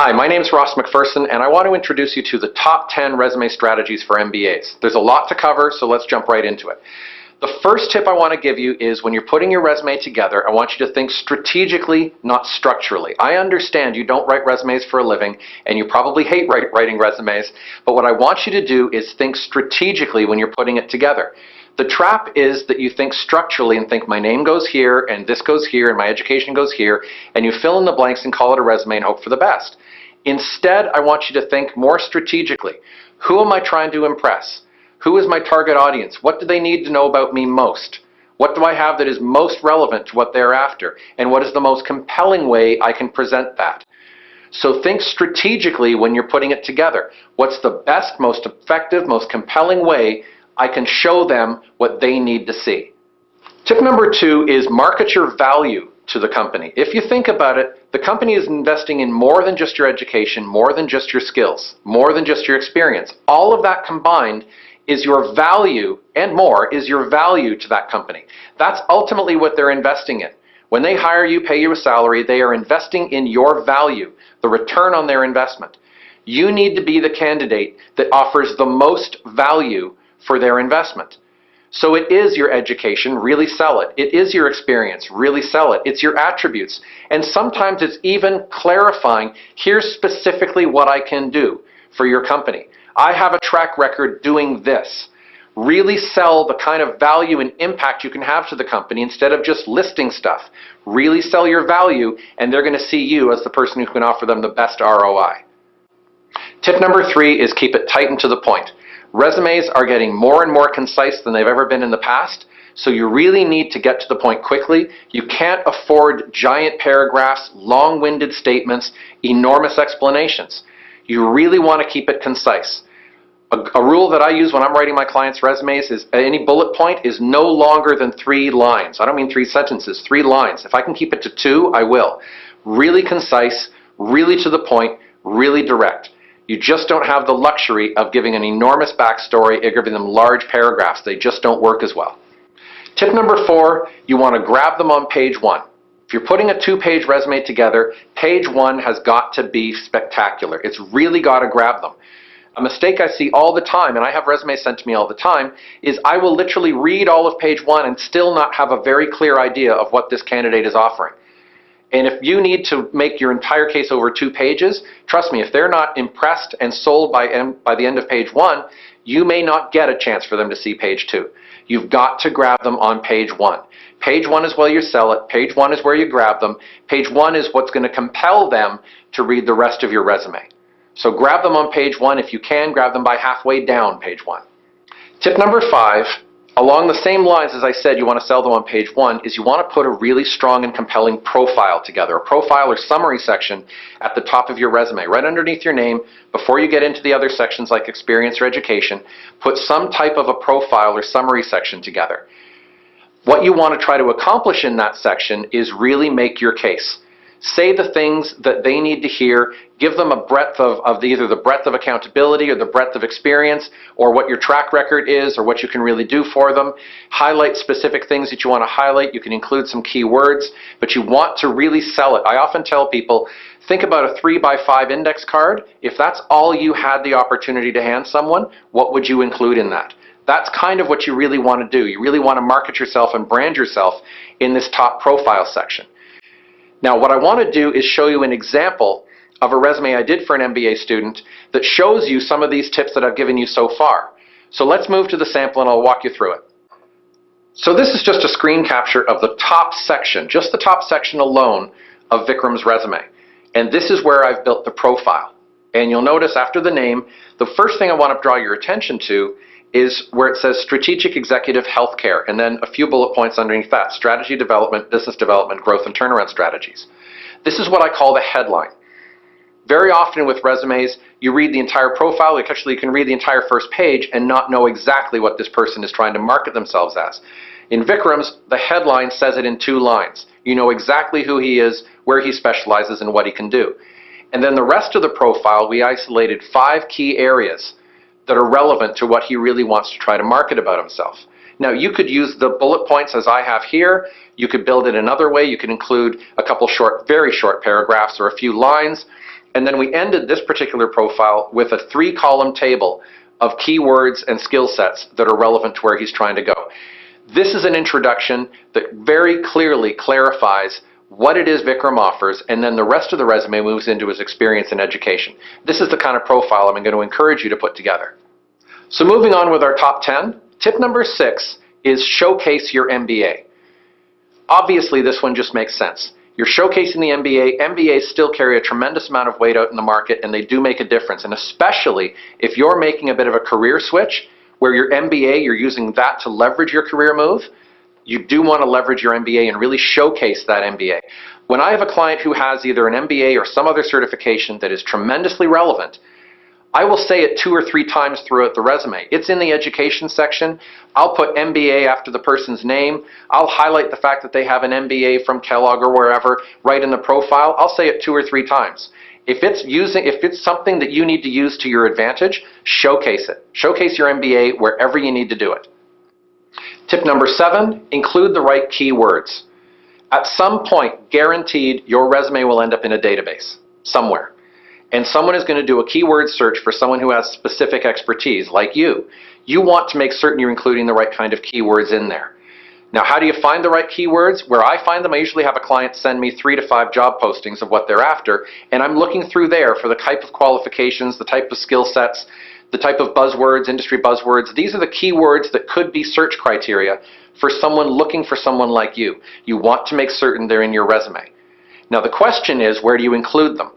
Hi, my name is Ross McPherson, and I want to introduce you to the top 10 resume strategies for MBAs. There's a lot to cover, so let's jump right into it. The first tip I want to give you is when you're putting your resume together, I want you to think strategically, not structurally. I understand you don't write resumes for a living, and you probably hate writing resumes, but what I want you to do is think strategically when you're putting it together. The trap is that you think structurally and think my name goes here, and this goes here, and my education goes here, and you fill in the blanks and call it a resume and hope for the best. Instead, I want you to think more strategically. Who am I trying to impress? Who is my target audience? What do they need to know about me most? What do I have that is most relevant to what they're after? And what is the most compelling way I can present that? So think strategically when you're putting it together. What's the best, most effective, most compelling way I can show them what they need to see? Tip number 2 is market your value to the company. If you think about it, the company is investing in more than just your education, more than just your skills, more than just your experience. All of that combined is your value, and more is your value to that company. That's ultimately what they're investing in. When they hire you, pay you a salary, they are investing in your value, the return on their investment. You need to be the candidate that offers the most value for their investment. So it is your education, really sell it. It is your experience, really sell it. It's your attributes. And sometimes it's even clarifying, here's specifically what I can do for your company. I have a track record doing this. Really sell the kind of value and impact you can have to the company instead of just listing stuff. Really sell your value, and they're going to see you as the person who can offer them the best ROI. Tip number 3 is keep it tight and to the point. Resumes are getting more and more concise than they've ever been in the past, so you really need to get to the point quickly. You can't afford giant paragraphs, long-winded statements, enormous explanations. You really want to keep it concise. A rule that I use when I'm writing my clients' resumes is any bullet point is no longer than 3 lines. I don't mean 3 sentences, 3 lines. If I can keep it to 2, I will. Really concise, really to the point, really direct. You just don't have the luxury of giving an enormous backstory or giving them large paragraphs. They just don't work as well. Tip number 4, you want to grab them on page 1. If you're putting a 2-page resume together, page 1 has got to be spectacular. It's really got to grab them. A mistake I see all the time, and I have resumes sent to me all the time, is I will literally read all of page 1 and still not have a very clear idea of what this candidate is offering. And if you need to make your entire case over 2 pages, trust me, if they're not impressed and sold by the end of page 1, you may not get a chance for them to see page 2. You've got to grab them on page 1. Page 1 is where you sell it. Page 1 is where you grab them. Page 1 is what's going to compel them to read the rest of your resume. So grab them on page 1. If you can, grab them by halfway down page 1. Tip number 5, along the same lines as I said you want to sell them on page 1, is you want to put a really strong and compelling profile together, a profile or summary section at the top of your resume, right underneath your name. Before you get into the other sections like experience or education, put some type of a profile or summary section together. What you want to try to accomplish in that section is really make your case. Say the things that they need to hear, give them a breadth of either the breadth of accountability or the breadth of experience, or what your track record is, or what you can really do for them. Highlight specific things that you want to highlight. You can include some key words, but you want to really sell it. I often tell people, think about a 3x5 index card. If that's all you had the opportunity to hand someone, what would you include in that? That's kind of what you really want to do. You really want to market yourself and brand yourself in this top profile section. Now, what I want to do is show you an example of a resume I did for an MBA student that shows you some of these tips that I've given you so far. So let's move to the sample and I'll walk you through it. So this is just a screen capture of the top section, just the top section alone of Vikram's resume. And this is where I've built the profile. And you'll notice after the name, the first thing I want to draw your attention to is where it says Strategic Executive Healthcare, and then a few bullet points underneath that: strategy development, business development, growth and turnaround strategies. This is what I call the headline. Very often with resumes, you read the entire profile, actually you can read the entire first page and not know exactly what this person is trying to market themselves as. In Vikram's, the headline says it in 2 lines. You know exactly who he is, where he specializes, and what he can do. And then the rest of the profile, we isolated 5 key areas that are relevant to what he really wants to try to market about himself. Now, you could use the bullet points as I have here. You could build it another way. You could include a couple short, very short paragraphs or a few lines. And then we ended this particular profile with a 3-column table of keywords and skill sets that are relevant to where he's trying to go. This is an introduction that very clearly clarifies what it is Vikram offers, and then the rest of the resume moves into his experience and education. This is the kind of profile I'm going to encourage you to put together. So moving on with our top 10, tip number 6 is showcase your MBA. Obviously, this one just makes sense. You're showcasing the MBA. MBAs still carry a tremendous amount of weight out in the market, and they do make a difference. And especially if you're making a bit of a career switch, where your MBA, you're using that to leverage your career move, you do want to leverage your MBA and really showcase that MBA. When I have a client who has either an MBA or some other certification that is tremendously relevant, I will say it 2 or 3 times throughout the resume. It's in the education section. I'll put MBA after the person's name. I'll highlight the fact that they have an MBA from Kellogg or wherever right in the profile. I'll say it 2 or 3 times. If it's something that you need to use to your advantage, showcase it. Showcase your MBA wherever you need to do it. Tip number 7, include the right keywords. At some point, guaranteed, your resume will end up in a database somewhere. And someone is going to do a keyword search for someone who has specific expertise, like you. You want to make certain you're including the right kind of keywords in there. Now, how do you find the right keywords? Where I find them, I usually have a client send me 3 to 5 job postings of what they're after, and I'm looking through there for the type of qualifications, the type of skill sets, the type of buzzwords, industry buzzwords. These are the keywords that could be search criteria for someone looking for someone like you. You want to make certain they're in your resume. Now, the question is, where do you include them?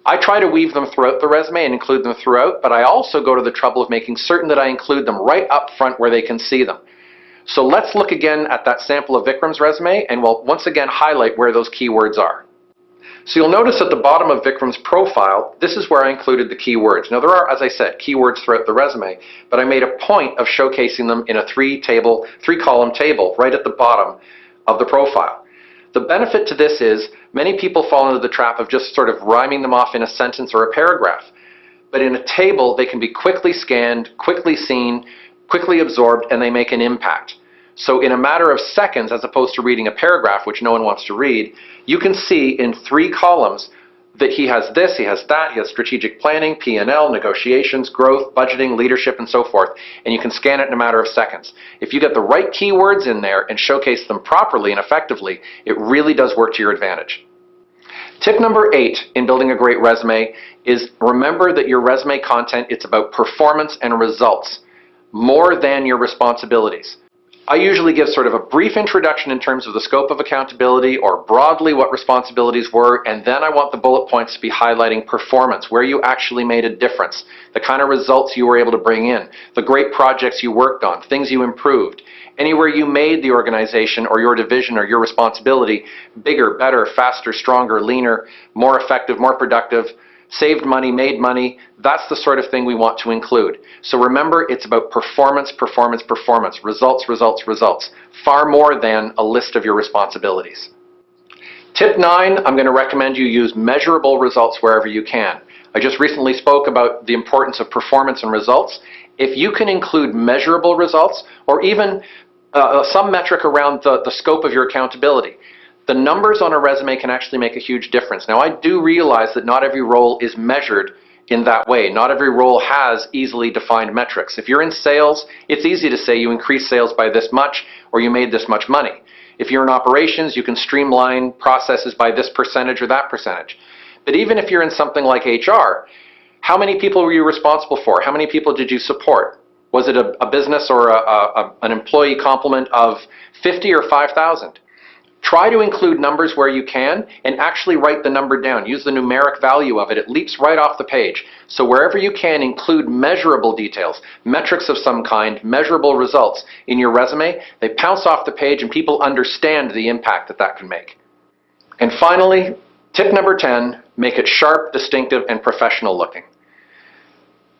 I try to weave them throughout the resume and include them throughout, but I also go to the trouble of making certain that I include them right up front where they can see them. So let's look again at that sample of Vikram's resume, and we'll once again highlight where those keywords are. So you'll notice at the bottom of Vikram's profile, this is where I included the keywords. Now there are, as I said, keywords throughout the resume, but I made a point of showcasing them in a 3-column table right at the bottom of the profile. The benefit to this is many people fall into the trap of just sort of rhyming them off in a sentence or a paragraph. But in a table, they can be quickly scanned, quickly seen, quickly absorbed, and they make an impact. So in a matter of seconds, as opposed to reading a paragraph, which no one wants to read, you can see in 3 columns that he has this, he has that, he has strategic planning, P&L, negotiations, growth, budgeting, leadership, and so forth. And you can scan it in a matter of seconds. If you get the right keywords in there and showcase them properly and effectively, it really does work to your advantage. Tip number 8 in building a great resume is remember that your resume content, it's about performance and results more than your responsibilities. I usually give sort of a brief introduction in terms of the scope of accountability or broadly what responsibilities were, and then I want the bullet points to be highlighting performance, where you actually made a difference, the kind of results you were able to bring in, the great projects you worked on, things you improved, anywhere you made the organization or your division or your responsibility bigger, better, faster, stronger, leaner, more effective, more productive, saved money, made money. That's the sort of thing we want to include. So remember, it's about performance, performance, performance, results, results, results, far more than a list of your responsibilities. Tip 9, I'm going to recommend you use measurable results wherever you can. I just recently spoke about the importance of performance and results. If you can include measurable results or even some metric around the scope of your accountability, the numbers on a resume can actually make a huge difference. Now, I do realize that not every role is measured in that way. Not every role has easily defined metrics. If you're in sales, it's easy to say you increased sales by this much or you made this much money. If you're in operations, you can streamline processes by this percentage or that percentage. But even if you're in something like HR, how many people were you responsible for? How many people did you support? Was it a business or an employee complement of 50 or 5,000? Try to include numbers where you can and actually write the number down. Use the numeric value of it. It leaps right off the page. So wherever you can, include measurable details, metrics of some kind, measurable results in your resume. They pounce off the page and people understand the impact that that can make. And finally, tip number 10, make it sharp, distinctive, and professional looking.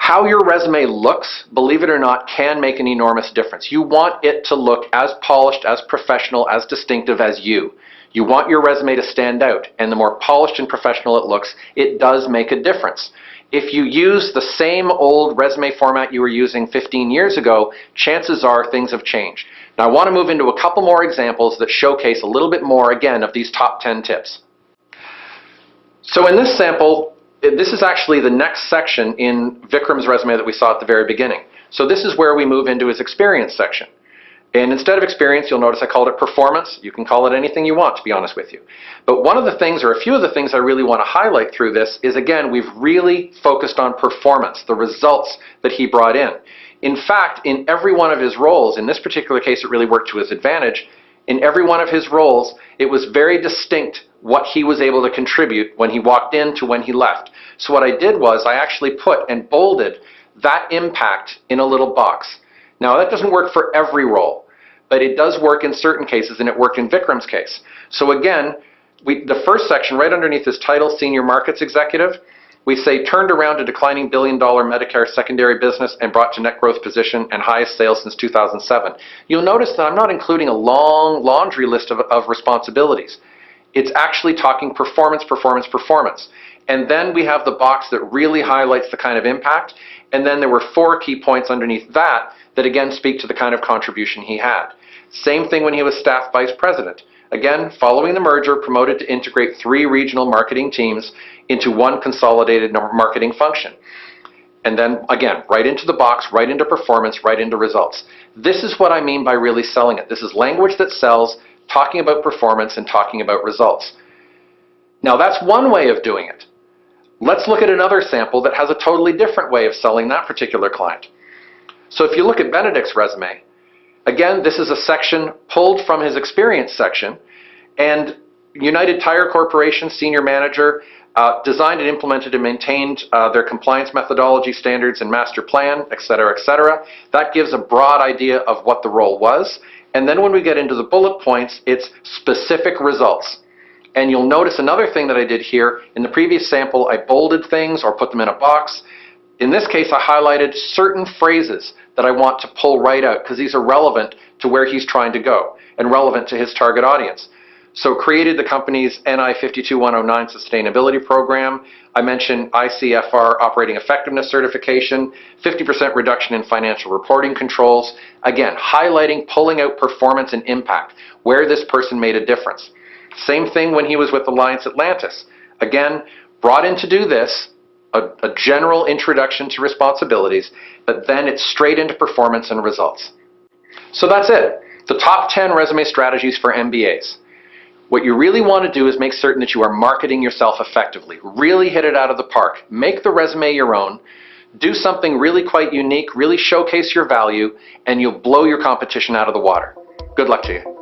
How your resume looks, believe it or not, can make an enormous difference. You want it to look as polished, as professional, as distinctive as you. You want your resume to stand out, and the more polished and professional it looks, it does make a difference. If you use the same old resume format you were using 15 years ago, chances are things have changed. Now I want to move into a couple more examples that showcase a little bit more, again, of these top 10 tips. So in this sample, this is actually the next section in Vikram's resume that we saw at the very beginning. So this is where we move into his experience section. And instead of experience, you'll notice I called it performance. You can call it anything you want, to be honest with you. But one of the things, or a few of the things I really want to highlight through this is, again, we've really focused on performance, the results that he brought in. In fact, in every one of his roles, in this particular case it really worked to his advantage, in every one of his roles, it was very distinct what he was able to contribute when he walked in to when he left. So what I did was I actually put and bolded that impact in a little box. Now that doesn't work for every role, but it does work in certain cases, and it worked in Vikram's case. So again, the first section right underneath his title, Senior Markets Executive, we say turned around a declining billion-dollar Medicare secondary business and brought to net growth position and highest sales since 2007. You'll notice that I'm not including a long laundry list of responsibilities. It's actually talking performance, performance, performance. And then we have the box that really highlights the kind of impact. And then there were 4 key points underneath that that again speak to the kind of contribution he had. Same thing when he was staff vice president. Again, following the merger, promoted to integrate 3 regional marketing teams into 1 consolidated marketing function. And then again, right into the box, right into performance, right into results. This is what I mean by really selling it. This is language that sells, talking about performance and talking about results. Now that's one way of doing it. Let's look at another sample that has a totally different way of selling that particular client. So if you look at Benedict's resume, again, this is a section pulled from his experience section, and United Tire Corporation senior manager designed and implemented and maintained their compliance methodology standards and master plan, etc., etc. That gives a broad idea of what the role was. And then when we get into the bullet points, it's specific results. And you'll notice another thing that I did here. In the previous sample, I bolded things or put them in a box. In this case, I highlighted certain phrases that I want to pull right out because these are relevant to where he's trying to go and relevant to his target audience. So created the company's NI 52109 sustainability program. I mentioned ICFR operating effectiveness certification, 50% reduction in financial reporting controls. Again, highlighting, pulling out performance and impact, where this person made a difference. Same thing when he was with Alliance Atlantis. Again, brought in to do this, a general introduction to responsibilities, but then it's straight into performance and results. So that's it. The top 10 resume strategies for MBAs. What you really want to do is make certain that you are marketing yourself effectively. Really hit it out of the park. Make the resume your own. Do something really quite unique, really showcase your value, and you'll blow your competition out of the water. Good luck to you.